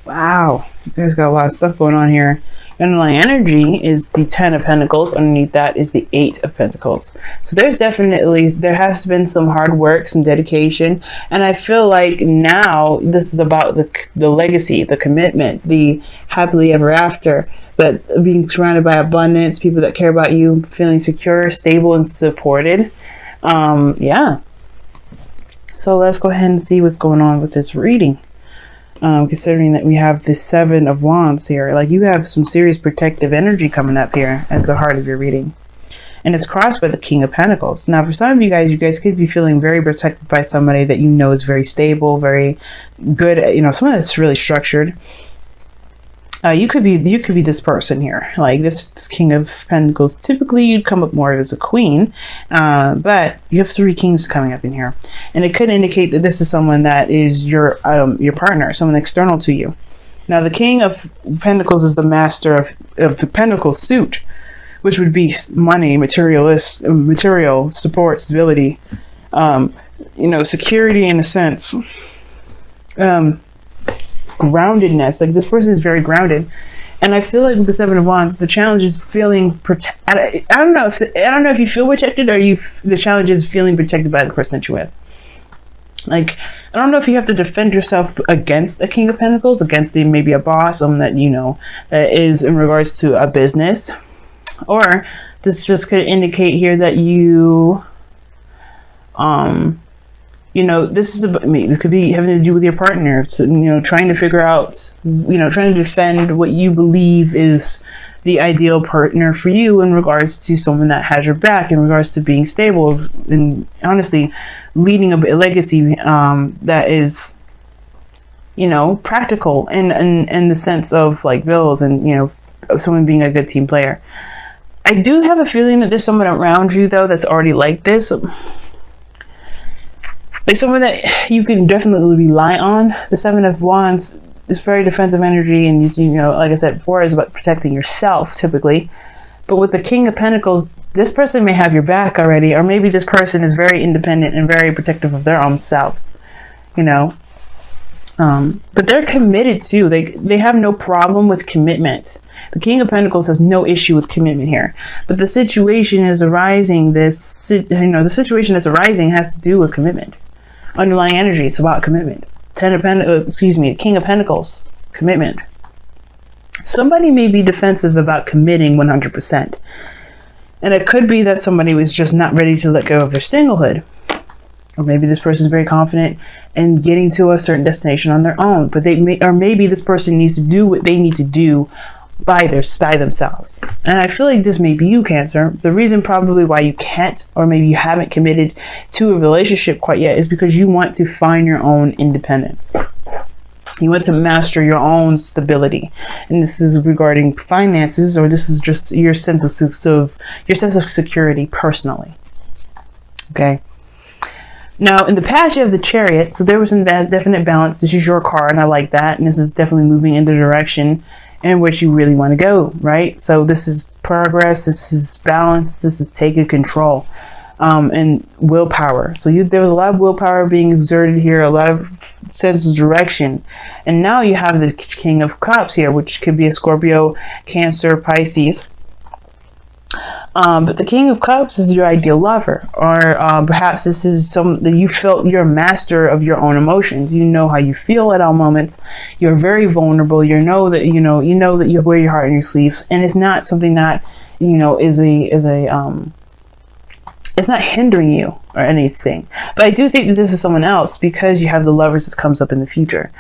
Wow, you guys got a lot of stuff going on here. Underlying energy is the 10 of Pentacles. Underneath that is the 8 of Pentacles. So there has been some hard work, some dedication. And I feel like now this is about the legacy, the commitment, the happily ever after. But being surrounded by abundance, people that care about you, feeling secure, stable, and supported. Yeah. So let's go ahead and see what's going on with this reading. Considering that we have the 7 of Wands here, like you have some serious protective energy coming up here as the heart of your reading. And it's crossed by the King of Pentacles. Now, for some of you guys could be feeling very protected by somebody that you know is very stable, very good, someone that's really structured. You could be this person here, like this King of Pentacles. Typically, you'd come up more as a queen, but you have 3 kings coming up in here, and it could indicate that this is someone that is your partner, someone external to you. Now, the King of Pentacles is the master of the Pentacle suit, which would be money, material support, stability, security in a sense. Groundedness, like this person is very grounded, and I feel like with the 7 of Wands, the challenge is feeling I don't know if you feel protected or the challenge is feeling protected by the person that you're with. Like, I don't know if you have to defend yourself against a King of Pentacles, against maybe a boss, someone that that is in regards to a business, or this just could indicate here that you this is about me. This could be having to do with your partner. So, trying to figure out, trying to defend what you believe is the ideal partner for you in regards to someone that has your back, in regards to being stable, and honestly, leading a legacy that is, practical in the sense of like bills and, someone being a good team player. I do have a feeling that there's someone around you though that's already like this. Like someone that you can definitely rely on. The 7 of Wands is very defensive energy, and like I said before, is about protecting yourself typically. But with the King of Pentacles, this person may have your back already, or maybe this person is very independent and very protective of their own selves, but they're committed too. They have no problem with commitment. The King of Pentacles has no issue with commitment here, but the situation is arising. The situation that's arising has to do with commitment. Underlying energy, it's about commitment. King of Pentacles, commitment. Somebody may be defensive about committing 100%. And it could be that somebody was just not ready to let go of their singlehood. Or maybe this person is very confident in getting to a certain destination on their own. But maybe this person needs to do what they need to do by themselves. And I feel like this may be you, Cancer. The reason probably why you can't, or maybe you haven't committed to a relationship quite yet, is because you want to find your own independence. You want to master your own stability. And this is regarding finances, or this is just your sense of security personally. Okay. Now, in the past, you have the Chariot. So there was some definite balance. This is your card, and I like that. And this is definitely moving in the direction in which you really want to go, right? So this is progress, this is balance, this is taking control, and willpower. So there was a lot of willpower being exerted here, a lot of sense of direction. And now you have the King of Cups here, which could be a Scorpio, Cancer, Pisces. But the King of Cups is your ideal lover, or perhaps this is that you felt you're a master of your own emotions. You know how you feel at all moments. You're very vulnerable. You know that you wear your heart on your sleeves, and it's not something that it's not hindering you or anything. But I do think that this is someone else, because you have the Lovers that comes up in the future.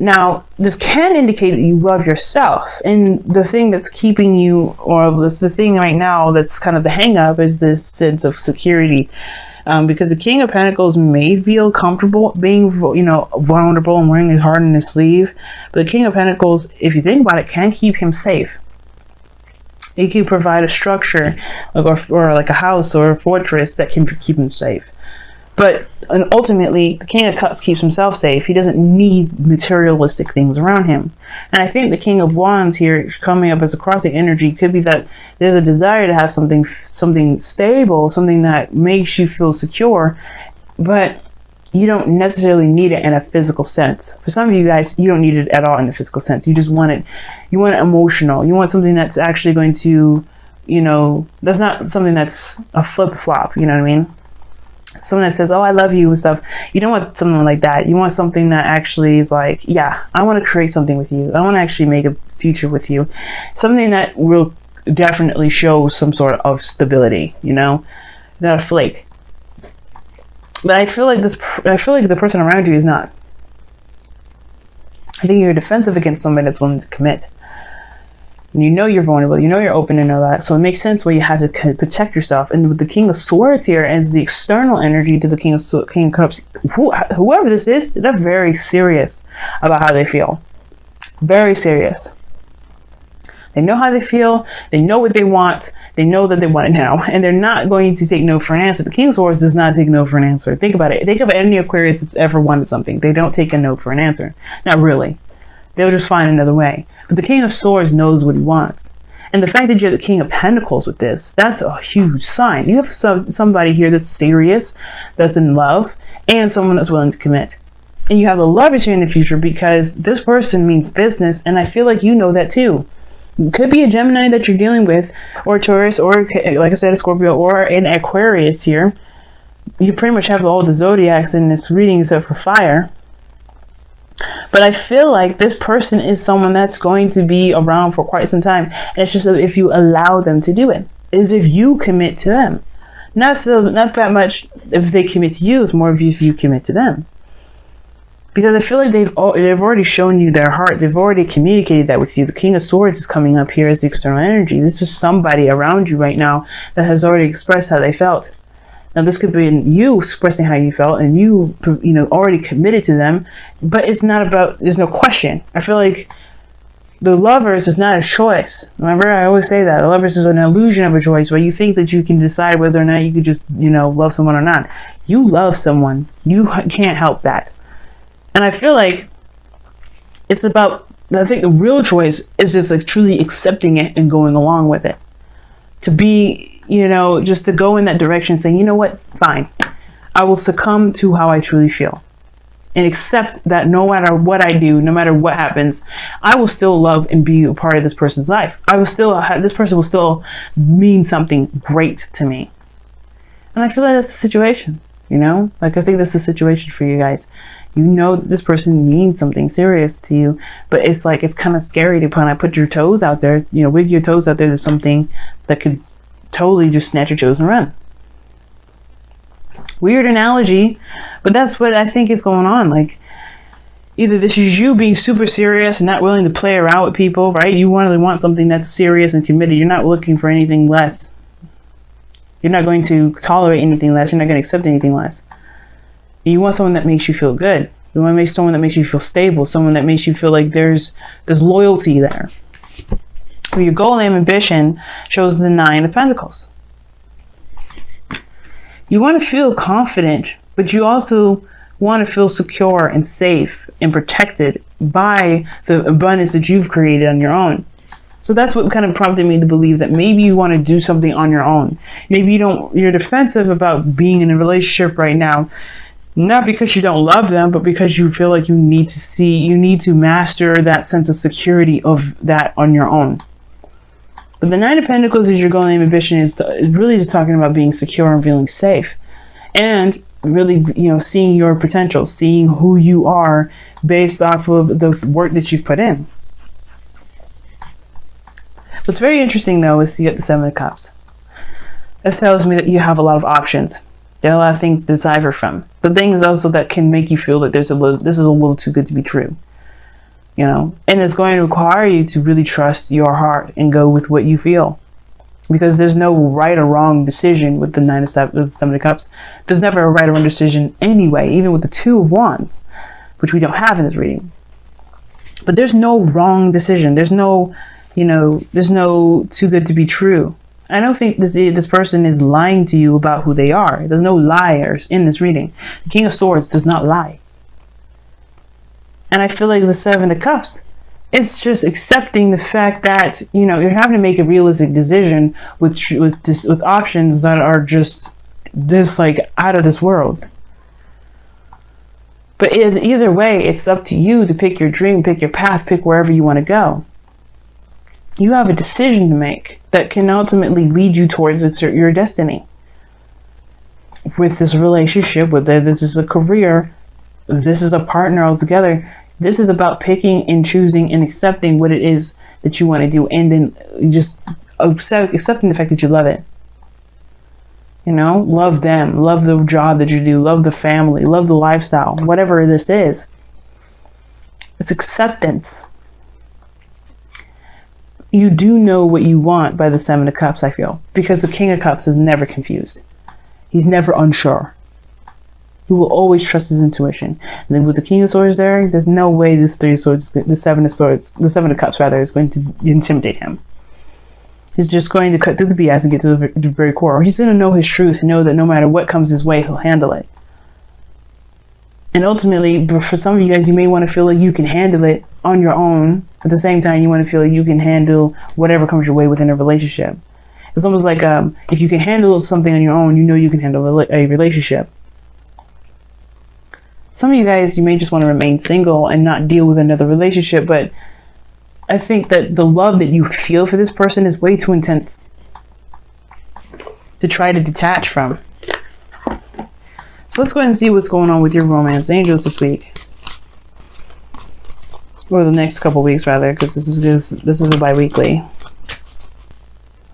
Now, this can indicate that you love yourself, and the thing that's keeping you, or the thing right now that's kind of the hang up, is this sense of security. Because the King of Pentacles may feel comfortable being, vulnerable and wearing his heart on his sleeve. But the King of Pentacles, if you think about it, can keep him safe. He can provide a structure, or like a house or a fortress that can keep him safe. But ultimately, the King of Cups keeps himself safe. He doesn't need materialistic things around him. And I think the King of Wands here, coming up as a crossing energy, could be that there's a desire to have something stable, something that makes you feel secure. But you don't necessarily need it in a physical sense. For some of you guys, you don't need it at all in a physical sense. You just want it, you want it emotional. You want something that's actually going to, you know, that's not something that's a flip flop, you know what I mean? Someone that says, oh, I love you and stuff. You don't want something like that. You want something that actually is like, yeah, I want to create something with you. I want to actually make a future with you. Something that will definitely show some sort of stability, you know, not a flake. But I feel like the person around you is not. I think you're defensive against somebody that's willing to commit. And you know you're vulnerable, you know you're open and all that. So it makes sense where you have to protect yourself. And with the King of Swords here as the external energy to the King of Cups, whoever this is, they're very serious about how they feel. Very serious. They know how they feel. They know what they want. They know that they want it now. And they're not going to take no for an answer. The King of Swords does not take no for an answer. Think about it. Think of any Aquarius that's ever wanted something. They don't take a no for an answer. Not really. They'll just find another way. But the King of Swords knows what he wants. And the fact that you're the King of Pentacles with this, that's a huge sign. You have somebody here that's serious, that's in love, and someone that's willing to commit. And you have the lovers here in the future because this person means business, and I feel like you know that too. It could be a Gemini that you're dealing with, or a Taurus, or like I said, a Scorpio, or an Aquarius here. You pretty much have all the zodiacs in this reading except for fire. But I feel like this person is someone that's going to be around for quite some time. And it's just if you allow them to do it. Is if you commit to them. Not that much if they commit to you. It's more if you commit to them. Because I feel like they've already shown you their heart. They've already communicated that with you. The King of Swords is coming up here as the external energy. This is somebody around you right now that has already expressed how they felt. Now, this could be you expressing how you felt and you already committed to them, but it's not about, there's no question. I feel like the lovers is not a choice. Remember, I always say that. The lovers is an illusion of a choice where you think that you can decide whether or not you could just, love someone or not. You love someone. You can't help that. And I feel like it's about, I think the real choice is just like truly accepting it and going along with it. To be, just to go in that direction saying, you know what, fine. I will succumb to how I truly feel. And accept that no matter what I do, no matter what happens, I will still love and be a part of this person's life. This person will still mean something great to me. And I feel like that's the situation, Like I think that's the situation for you guys. You know that this person means something serious to you, but it's like, it's kind of scary to put your toes out there, wig your toes out there to something that could totally just snatch your toes and run. Weird analogy, but that's what I think is going on. Like, either this is you being super serious and not willing to play around with people, right? You really want something that's serious and committed. You're not looking for anything less. You're not going to tolerate anything less. You're not going to accept anything less. You want someone that makes you feel good. You want to make someone that makes you feel stable. Someone that makes you feel like there's loyalty there. Your goal and ambition shows the 9 of Pentacles. You want to feel confident, but you also want to feel secure and safe and protected by the abundance that you've created on your own. So that's what kind of prompted me to believe that maybe you want to do something on your own. Maybe you're defensive about being in a relationship right now, not because you don't love them, but because you feel like you need to master that sense of security of that on your own. But the 9 of Pentacles is your goal and ambition is really just talking about being secure and feeling safe. And really, seeing your potential, seeing who you are based off of the work that you've put in. What's very interesting, though, is you get the 7 of Cups. This tells me that you have a lot of options. There are a lot of things to decipher from. But things also that can make you feel that this is a little too good to be true. And it's going to require you to really trust your heart and go with what you feel. Because there's no right or wrong decision with the 7 of Cups. There's never a right or wrong decision anyway, even with the 2 of Wands, which we don't have in this reading. But there's no wrong decision. There's no too good to be true. I don't think this person is lying to you about who they are. There's no liars in this reading. The King of Swords does not lie. And I feel like the 7 of Cups, it's just accepting the fact that, you're having to make a realistic decision with options that are just this, like, out of this world. But either way, it's up to you to pick your dream, pick your path, pick wherever you want to go. You have a decision to make that can ultimately lead you towards your destiny. With this relationship, whether this is a career, this is a partner altogether, this is about picking and choosing and accepting what it is that you want to do, and then just accepting the fact that you love it. You know, love them, love the job that you do, love the family, love the lifestyle, whatever this is. It's acceptance. You do know what you want by the Seven of Cups, I feel, because the King of Cups is never confused. He's never unsure. He will always trust his intuition. And then with the King of Swords there's no way this the Seven of Cups rather, is going to intimidate him. He's just going to cut through the BS and get to the very core. He's going to know his truth and know that no matter what comes his way, he'll handle it. And ultimately, for some of you guys, you may want to feel like you can handle it on your own. At the same time, you want to feel like you can handle whatever comes your way within a relationship. It's almost like if you can handle something on your own, you know you can handle a relationship. Some of you guys, you may just want to remain single and not deal with another relationship, but I think that the love that you feel for this person is way too intense to try to detach from. So let's go ahead and see what's going on with your romance angels this week. Or the next couple weeks, rather, because this is a bi-weekly.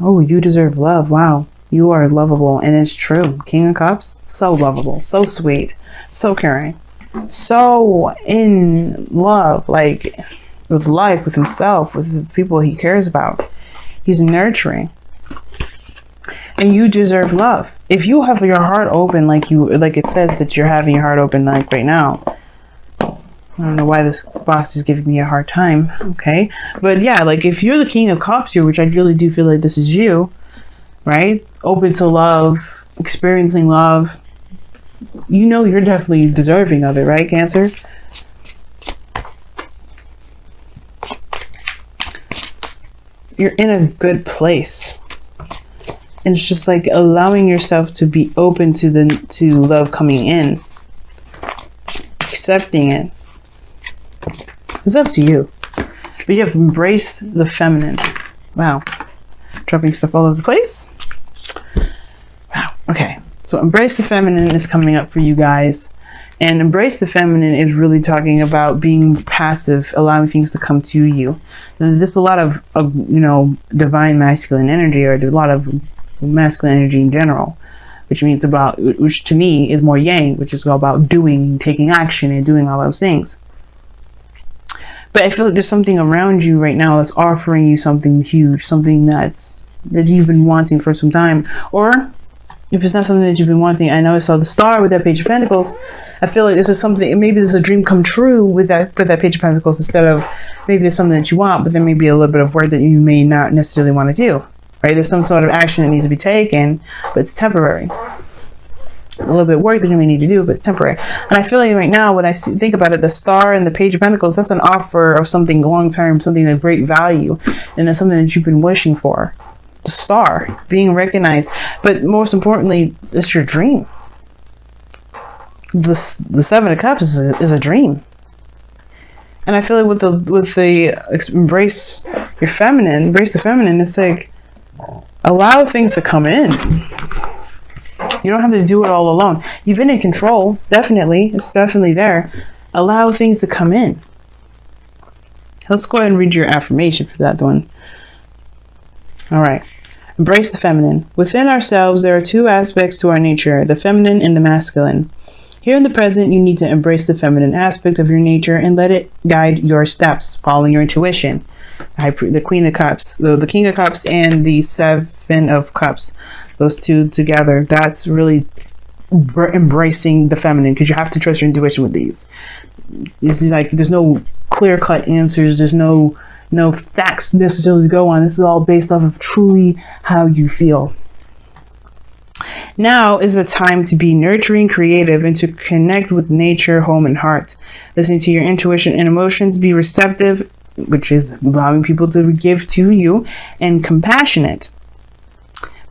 Oh, you deserve love. Wow. You are lovable, and it's true. King of Cups, so lovable, so sweet, so caring, so in love, like with life, with himself, with the people he cares about. He's nurturing. And you deserve love. If you have your heart open like it says that you're having your heart open like right now. I don't know why this box is giving me a hard time. Okay. But yeah, like if you're the King of Cups here, which I really do feel like this is you, right? Open to love, experiencing love. You know you're definitely deserving of it, right, Cancer? You're in a good place. And it's just like allowing yourself to be open to love coming in. Accepting it. It's up to you. But you have to embrace the feminine. Wow. Dropping stuff all over the place. Wow. Okay. So embrace the feminine is coming up for you guys. And embrace the feminine is really talking about being passive, allowing things to come to you. And there's a lot of divine masculine energy, or a lot of masculine energy in general, which to me is more yang, which is all about doing, taking action and doing all those things. But I feel like there's something around you right now that's offering you something huge, something that you've been wanting for some time. Or if it's not something that you've been wanting, I know I saw the star with that Page of Pentacles. I feel like this is something, maybe there's a dream come true with that Page of Pentacles, instead of maybe there's something that you want, but there may be a little bit of work that you may not necessarily want to do. Right? There's some sort of action that needs to be taken, but it's temporary. A little bit of work that you may need to do, but it's temporary. And I feel like right now, when I think about it, the star and the Page of Pentacles, that's an offer of something long-term, something of great value, and that's something that you've been wishing for. The star, being recognized. But most importantly, it's your dream. The Seven of Cups is a dream. And I feel like with the embrace your feminine, embrace the feminine, it's like, allow things to come in. You don't have to do it all alone. You've been in control, definitely. It's definitely there. Allow things to come in. Let's go ahead and read your affirmation for that one. All right. Embrace the feminine. Within ourselves, there are two aspects to our nature, the feminine and the masculine. Here in the present, you need to embrace the feminine aspect of your nature and let it guide your steps, following your intuition. The Queen of Cups, the King of Cups, and the Seven of Cups. Those two together, that's really embracing the feminine, because you have to trust your intuition with these. This is like, there's no clear-cut answers. There's no facts necessarily to go on. This is all based off of truly how you feel. Now is a time to be nurturing, creative, and to connect with nature, home, and heart. Listen to your intuition and emotions. Be receptive, which is allowing people to give to you, and compassionate.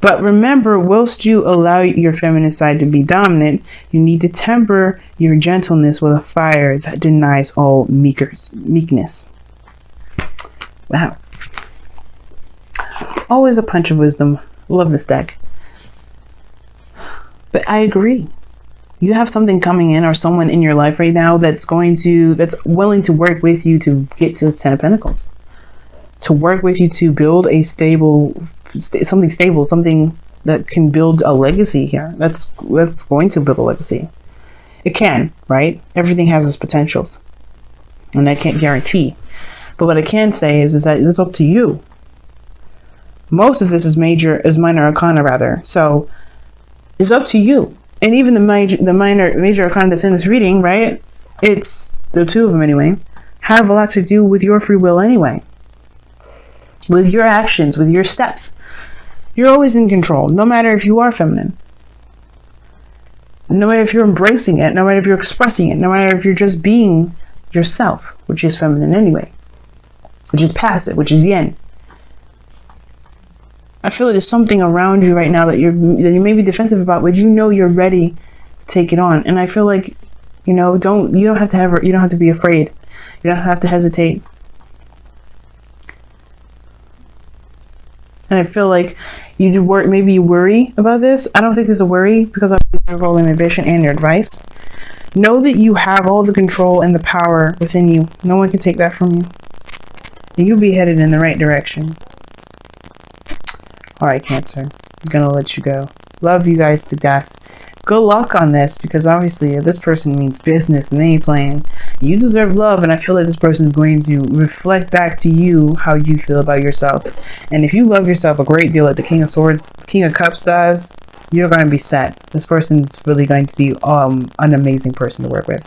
But remember, whilst you allow your feminine side to be dominant, you need to temper your gentleness with a fire that denies all meekness. Wow. Always a punch of wisdom. Love this deck. But I agree. You have something coming in, or someone in your life right now that's willing to work with you to get to this 10 of Pentacles. To work with you to build a something that can build a legacy here. That's going to build a legacy. It can, right? Everything has its potentials, and I can't guarantee. But what I can say is that it's up to you. Most of this is minor arcana, rather. So it's up to you. And even the major arcana that's in this reading, right? It's the two of them anyway, have a lot to do with your free will anyway. With your actions, with your steps. You're always in control, no matter if you are feminine. No matter if you're embracing it, no matter if you're expressing it, no matter if you're just being yourself, which is feminine anyway. Which is passive, which is yin. I feel like there's something around you right now that you may be defensive about, but you know you're ready to take it on. And I feel like, you don't have to be afraid. You don't have to hesitate. And I feel like maybe you worry about this. I don't think there's a worry, because of your role in innovation and your advice. Know that you have all the control and the power within you. No one can take that from you. You'll be headed in the right direction. All right, Cancer. I'm going to let you go. Love you guys to death. Good luck on this, because obviously this person means business and they ain't playing. You deserve love, and I feel like this person is going to reflect back to you how you feel about yourself. And if you love yourself a great deal, like the King of Swords, King of Cups does, you're going to be set. This person is really going to be an amazing person to work with.